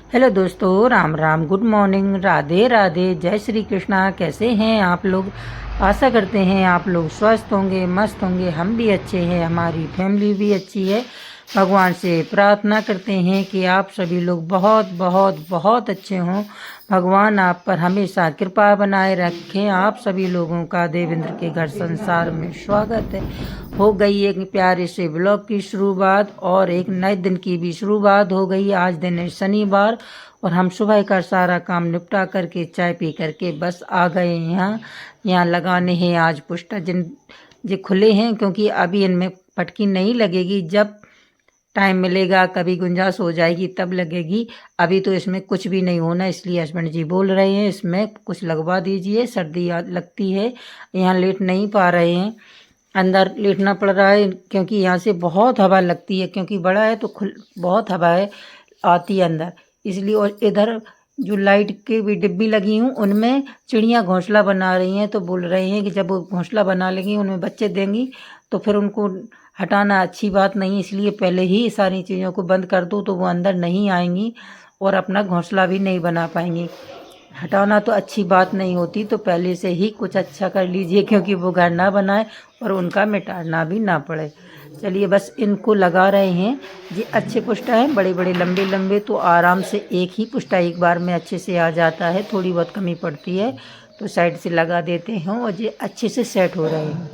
Hello दोस्तों, Ram Ram, good morning, Radhe Radhe, जय श्री कृष्णा। कैसे हैं आप लोग? आशा करते हैं आप लोग स्वस्थ होंगे, मस्त होंगे। हम भी अच्छे हैं, हमारी फैमिली भी अच्छी है। भगवान से प्रार्थना करते हैं कि आप सभी लोग बहुत बहुत बहुत अच्छे हों। भगवान आप पर हमेशा कृपा बनाए रखें। आप सभी लोगों का देवेंद्र के घर संसार में स्वागत है। हो गई एक प्यारे से ब्लॉग की शुरुआत और एक नए दिन की भी शुरुआत हो गई। आज दिन है शनिवार और हम सुबह का सारा काम निपटा करके चाय पी करके बस आ गए यहाँ लगाने हैं। आज पुष्टा जिन जो खुले हैं क्योंकि अभी इनमें पटकी नहीं लगेगी। जब टाइम मिलेगा, कभी गुंजाइश हो जाएगी तब लगेगी। अभी तो इसमें कुछ भी नहीं होना, इसलिए हस्बैंड जी बोल रहे हैं इसमें कुछ लगवा दीजिए, सर्दी लगती है। यहाँ लेट नहीं पा रहे हैं, अंदर लेटना पड़ रहा है क्योंकि यहाँ से बहुत हवा लगती है। क्योंकि बड़ा है तो बहुत हवा है आती है अंदर, इसलिए। और इधर जो लाइट की भी डिब्बी लगी हूँ उनमें चिड़ियाँ घोंसला बना रही हैं, तो बोल रहे हैं कि जब वो घोंसला बना लेंगी उनमें बच्चे देंगी तो फिर उनको हटाना अच्छी बात नहीं, इसलिए पहले ही सारी चीज़ों को बंद कर दो तो वो अंदर नहीं आएंगी और अपना घोंसला भी नहीं बना पाएंगी। हटाना तो अच्छी बात नहीं होती, तो पहले से ही कुछ अच्छा कर लीजिए क्योंकि वो घर ना बनाए और उनका मिटाना भी ना पड़े। चलिए बस इनको लगा रहे हैं। ये अच्छे पुष्टा हैं, बड़े बड़े लंबे लंबे, तो आराम से एक ही पुष्टा एक बार में अच्छे से आ जाता है। थोड़ी बहुत कमी पड़ती है तो साइड से लगा देते हैं और ये अच्छे से सेट हो रहे हैं।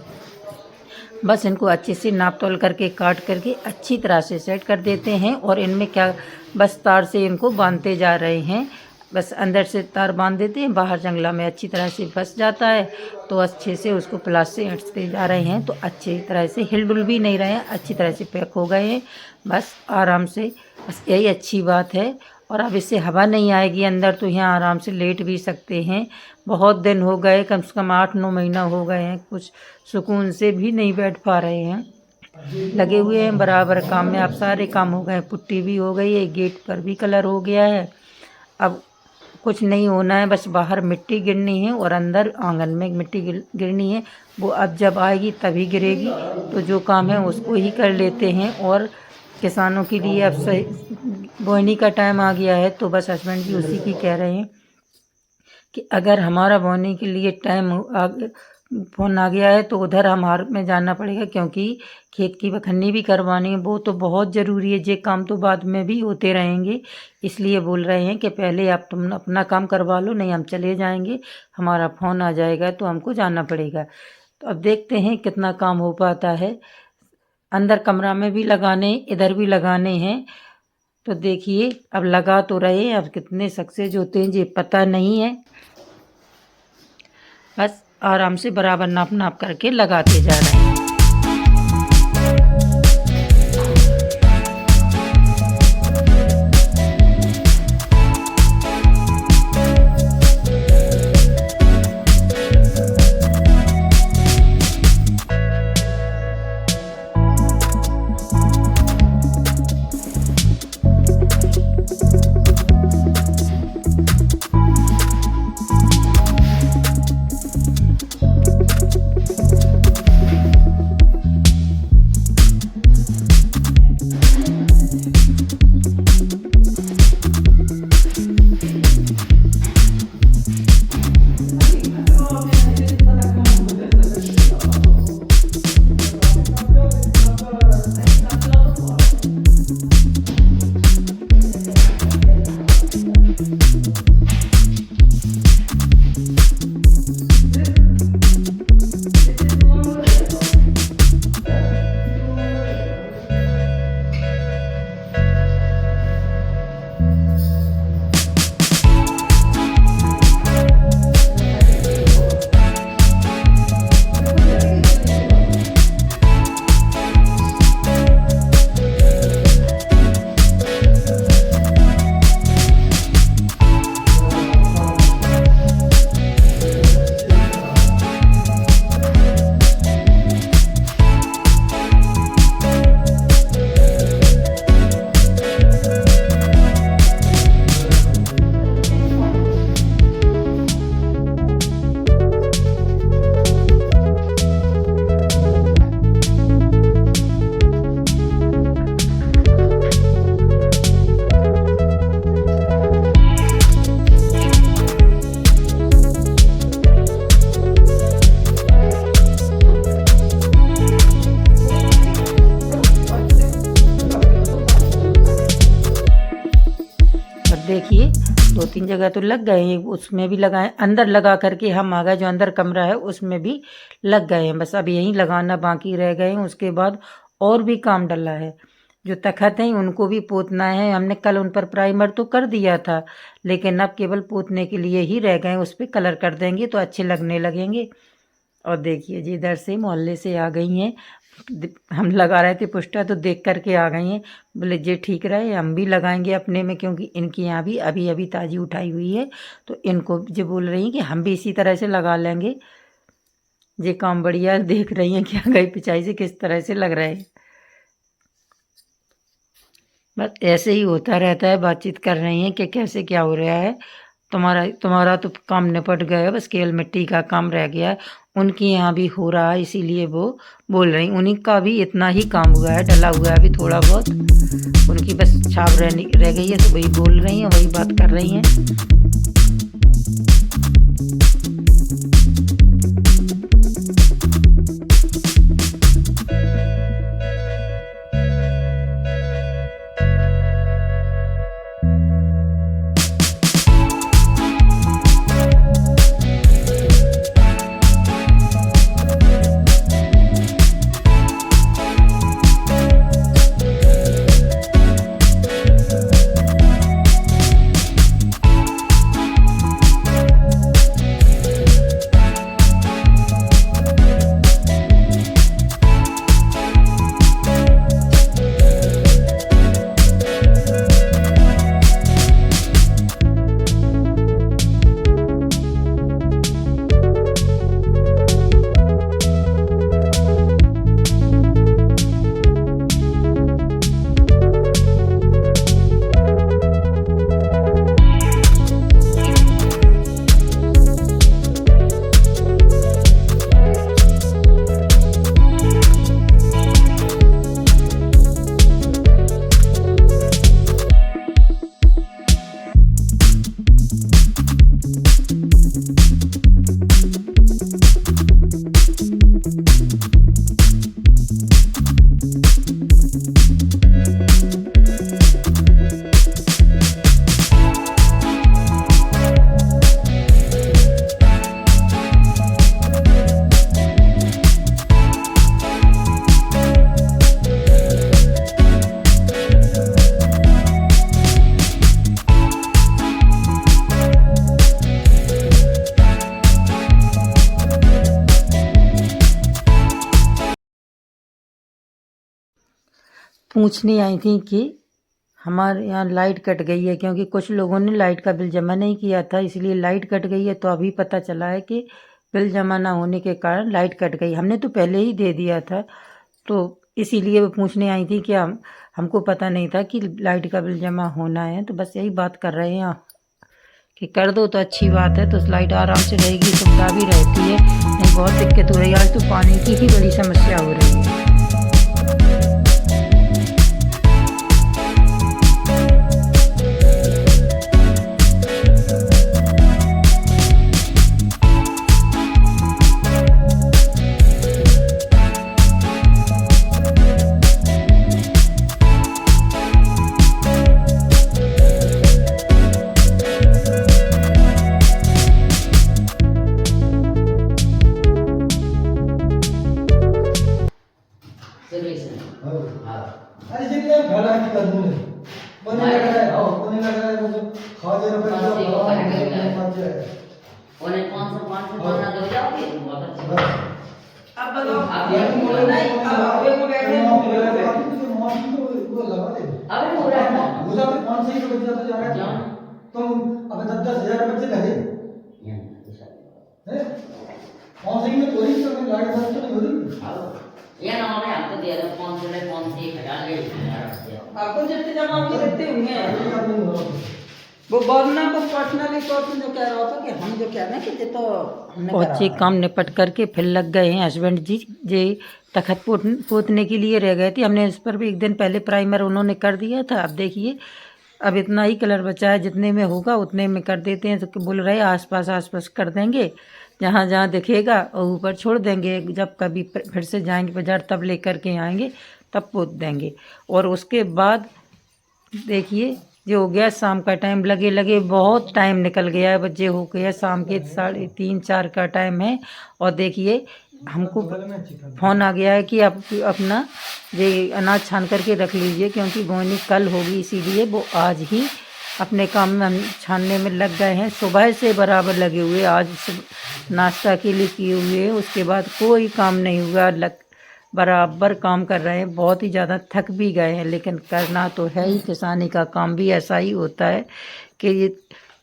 बस इनको अच्छे से नाप तोल करके काट करके अच्छी तरह से सेट कर देते हैं। और इनमें क्या, बस तार से इनको बांधते जा रहे हैं। बस अंदर से तार बांध देते हैं, बाहर जंगला में अच्छी तरह से फंस जाता है तो अच्छे से उसको प्लास से हटते जा रहे हैं। तो अच्छी तरह से हिल डुल भी नहीं रहे हैं, अच्छी तरह से पैक हो गए हैं। बस आराम से, बस यही अच्छी बात है। और अब इससे हवा नहीं आएगी अंदर तो यहाँ आराम से लेट भी सकते हैं। बहुत दिन हो गए, कम से कम 8-9 महीना हो गए हैं, कुछ सुकून से भी नहीं बैठ पा रहे हैं। लगे हुए हैं बराबर काम में। अब सारे काम हो गए, पुट्टी भी हो गई है, गेट पर भी कलर हो गया है। अब कुछ नहीं होना है, बस बाहर मिट्टी गिरनी है और अंदर आंगन में मिट्टी गिरनी है। वो अब जब आएगी तभी गिरेगी, तो जो काम है उसको ही कर लेते हैं। और किसानों के लिए अब सही बोनी का टाइम आ गया है, तो बस हस्बैंड जी उसी की कह रहे हैं कि अगर हमारा बोने के लिए फ़ोन आ गया है तो उधर हमारे में जाना पड़ेगा क्योंकि खेत की बखन्नी भी करवानी है। वो तो बहुत ज़रूरी है, ये काम तो बाद में भी होते रहेंगे। इसलिए बोल रहे हैं कि पहले आप तुम अपना काम करवा लो, नहीं हम चले जाएंगे, हमारा फ़ोन आ जाएगा तो हमको जाना पड़ेगा। तो अब देखते हैं कितना काम हो पाता है। अंदर कमरा में भी लगाने, इधर भी लगाने हैं। तो देखिए अब लगा तो रहे, अब कितने सक्सेस होते हैं ये पता नहीं है। बस आराम से बराबर नाप नाप करके लगाते जा रहे हैं। देखिए 2-3 जगह तो लग गए हैं, उसमें भी लगाए, अंदर लगा करके हम आ गए, जो अंदर कमरा है उसमें भी लग गए हैं। बस अब यहीं लगाना बाकी रह गए हैं। उसके बाद और भी काम डला है, जो तखत हैं उनको भी पोतना है। हमने कल उन पर प्राइमर तो कर दिया था, लेकिन अब केवल पोतने के लिए ही रह गए। उस पर कलर कर देंगे तो अच्छे लगने लगेंगे। और देखिए जी इधर से मोहल्ले से आ गई हैं, हम लगा रहे थे पोस्टर तो देख करके आ गई हैं। बोले जे ठीक रहे, हम भी लगाएंगे अपने में, क्योंकि इनके यहाँ भी अभी अभी ताज़ी उठाई हुई है, तो इनको जो बोल रही हैं कि हम भी इसी तरह से लगा लेंगे। ये काम बढ़िया देख रही हैं क्या गई पिछाई से किस तरह से लग रहा है। बस ऐसे ही होता रहता है, बातचीत कर रही हैं कि कैसे क्या हो रहा है। तुम्हारा तो काम निपट गया, बस केवल मिट्टी का काम रह गया है। उनके यहाँ भी हो रहा है, इसीलिए वो बोल रही। उन्हीं का भी इतना ही काम हुआ है, डला हुआ है अभी थोड़ा बहुत, उनकी बस छाप रह गई है, तो वही बोल रही हैं, वही बात कर रही हैं। पूछने आई थी कि हमारे यहाँ लाइट कट गई है, क्योंकि कुछ लोगों ने लाइट का बिल जमा नहीं किया था, इसलिए लाइट कट गई है। तो अभी पता चला है कि बिल जमा ना होने के कारण लाइट कट गई। हमने तो पहले ही दे दिया था, तो इसीलिए वो पूछने आई थी कि हमको पता नहीं था कि लाइट का बिल जमा होना है। तो बस यही बात कर रहे हैं कि कर दो तो अच्छी बात है, तो लाइट आराम से रहेगी, सुविधा भी रहती है, नहीं बहुत दिक्कत हो रही है। आज तो पानी की ही बड़ी समस्या हो रही है। अरे जितने फैला की कर दूंगे कोने लग रहा है वो जो खाजे रुपए ओने 500 बनना दो जाओगे बहुत अच्छा। अब बताओ आप ये बोल नहीं, अब आगे को बैठे वो लगा दे। अबे हो रहा है मुझे तो 500 ही बच जाता जा रहा है, तुम अब 10,000 बच्चे लगे हैं 500 में थोड़ी सी लाइट बंद तो नहीं हो रही। ये ना हमें आपको दे रहा 500 ले 500 हजार ले आपको जितने जमा होंगे देते होंगे। वो बोलना को पर्सनली तौर पे जो कह रहा था कि हम जो कह रहे हैं कि ये तो हमने बच्चे काम निपट करके फिर लग गए हैं। हस्बैंड जी जे तखत पोतने के लिए रह गए थे, हमने इस पर भी एक दिन पहले प्राइमर उन्होंने कर दिया था। अब देखिए अब इतना ही कलर बचा है, जितने में होगा उतने में कर देते हैं। तो बोल रहे आसपास कर देंगे, जहाँ जहाँ दिखेगा और ऊपर छोड़ देंगे। जब कभी फिर से जाएंगे बाजार तब लेकर के आएंगे, तब पोत देंगे। और उसके बाद देखिए जो हो गया शाम का टाइम, लगे लगे बहुत टाइम निकल गया है, बच्चे हो गया शाम के 3:30-4 का टाइम है। और देखिए हमको फ़ोन आ गया है कि आप अपना ये अनाज छान करके रख लीजिए, क्योंकि बोनी कल होगी, इसीलिए वो आज ही अपने काम में हम छानने में लग गए हैं। सुबह से बराबर लगे हुए, आज नाश्ता के लिए किए हुए, उसके बाद कोई काम नहीं हुआ, बराबर काम कर रहे हैं। बहुत ही ज़्यादा थक भी गए हैं, लेकिन करना तो है ही। किसानी का काम भी ऐसा ही होता है कि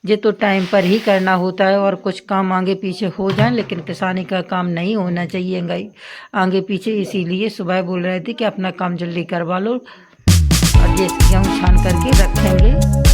ये तो टाइम पर ही करना होता है, और कुछ काम आगे पीछे हो जाए, लेकिन किसानी का काम नहीं होना चाहिए आगे पीछे। इसीलिए सुबह बोल रहे थे कि अपना काम जल्दी करवा लो, और ये गेहूँ छान करके रखेंगे।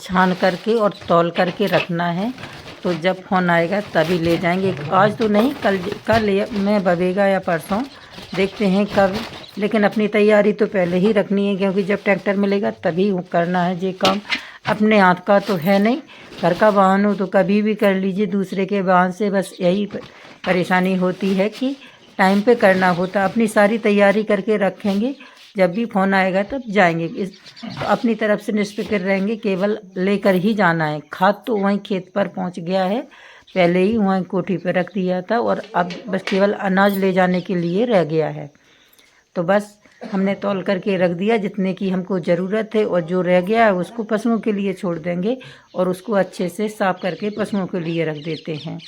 छान करके और तौल करके रखना है, तो जब फ़ोन आएगा तभी ले जाएंगे। आज तो नहीं, कल में बवेगा या परसों, देखते हैं कब। लेकिन अपनी तैयारी तो पहले ही रखनी है, क्योंकि जब ट्रैक्टर मिलेगा तभी करना है ये काम। अपने हाथ का तो है नहीं, घर का वाहन हो तो कभी भी कर लीजिए, दूसरे के वाहन से बस यही परेशानी होती है कि टाइम पे करना होता। अपनी सारी तैयारी करके रखेंगे, जब भी फ़ोन आएगा तब जाएंगे। तो अपनी तरफ से निष्फ़िक्र रहेंगे, केवल लेकर ही जाना है। खाद तो वहीं खेत पर पहुंच गया है, पहले ही वहीं कोठी पर रख दिया था, और अब बस केवल अनाज ले जाने के लिए रह गया है। तो बस हमने तौल करके रख दिया जितने की हमको ज़रूरत है, और जो रह गया है उसको पशुओं के लिए छोड़ देंगे और उसको अच्छे से साफ़ करके पशुओं के लिए रख देते हैं।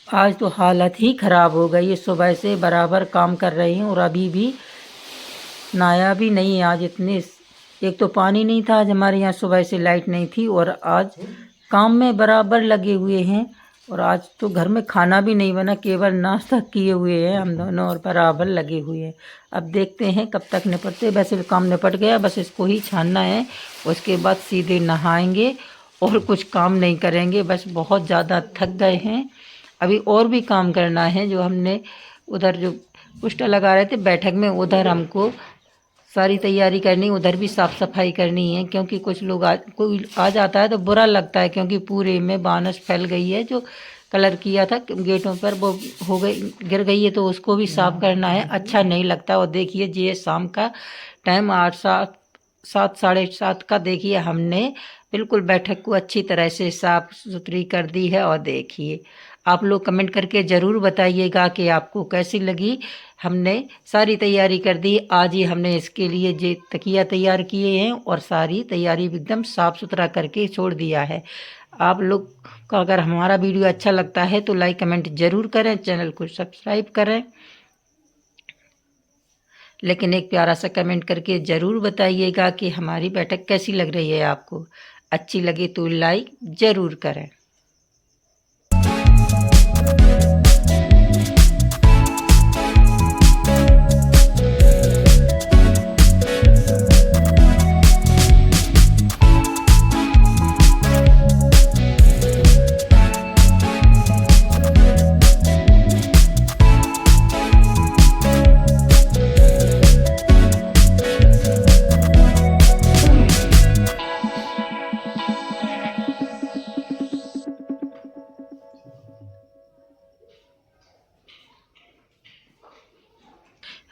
आज तो हालत ही ख़राब हो गई है, सुबह से बराबर काम कर रही हूँ और अभी भी नहाया भी नहीं है। आज इतने, एक तो पानी नहीं था, आज हमारे यहाँ सुबह से लाइट नहीं थी और आज काम में बराबर लगे हुए हैं। और आज तो घर में खाना भी नहीं बना, केवल नाश्ता किए हुए हैं हम दोनों और बराबर लगे हुए हैं। अब देखते हैं कब तक निपटते। वैसे काम निपट गया, बस इसको ही छानना है, उसके बाद सीधे नहाएंगे और कुछ काम नहीं करेंगे। बस बहुत ज़्यादा थक गए हैं, अभी और भी काम करना है। जो हमने उधर जो पोस्टर लगा रहे थे बैठक में, उधर हमको सारी तैयारी करनी, उधर भी साफ़ सफाई करनी है, क्योंकि कुछ लोग कोई आ जाता है तो बुरा लगता है, क्योंकि पूरे में बानस फैल गई है। जो कलर किया था गेटों पर वो हो गई, गिर गई है, तो उसको भी साफ़ करना है, अच्छा नहीं लगता। और देखिए ये शाम का टाइम 7 साढ़े 7 का, देखिए हमने बिल्कुल बैठक को अच्छी तरह से साफ़ सुथरी कर दी है। और देखिए आप लोग कमेंट करके ज़रूर बताइएगा कि आपको कैसी लगी। हमने सारी तैयारी कर दी, आज ही हमने इसके लिए जे तकिया तैयार किए हैं और सारी तैयारी एकदम साफ़ सुथरा करके छोड़ दिया है। आप लोग को अगर हमारा वीडियो अच्छा लगता है तो लाइक कमेंट ज़रूर करें, चैनल को सब्सक्राइब करें, लेकिन एक प्यारा सा कमेंट करके ज़रूर बताइएगा कि हमारी बैठक कैसी लग रही है आपको। अच्छी लगे तो लाइक ज़रूर करें।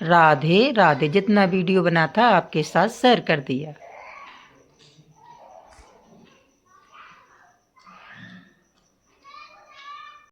राधे राधे। जितना वीडियो बना था आपके साथ शेयर कर दिया।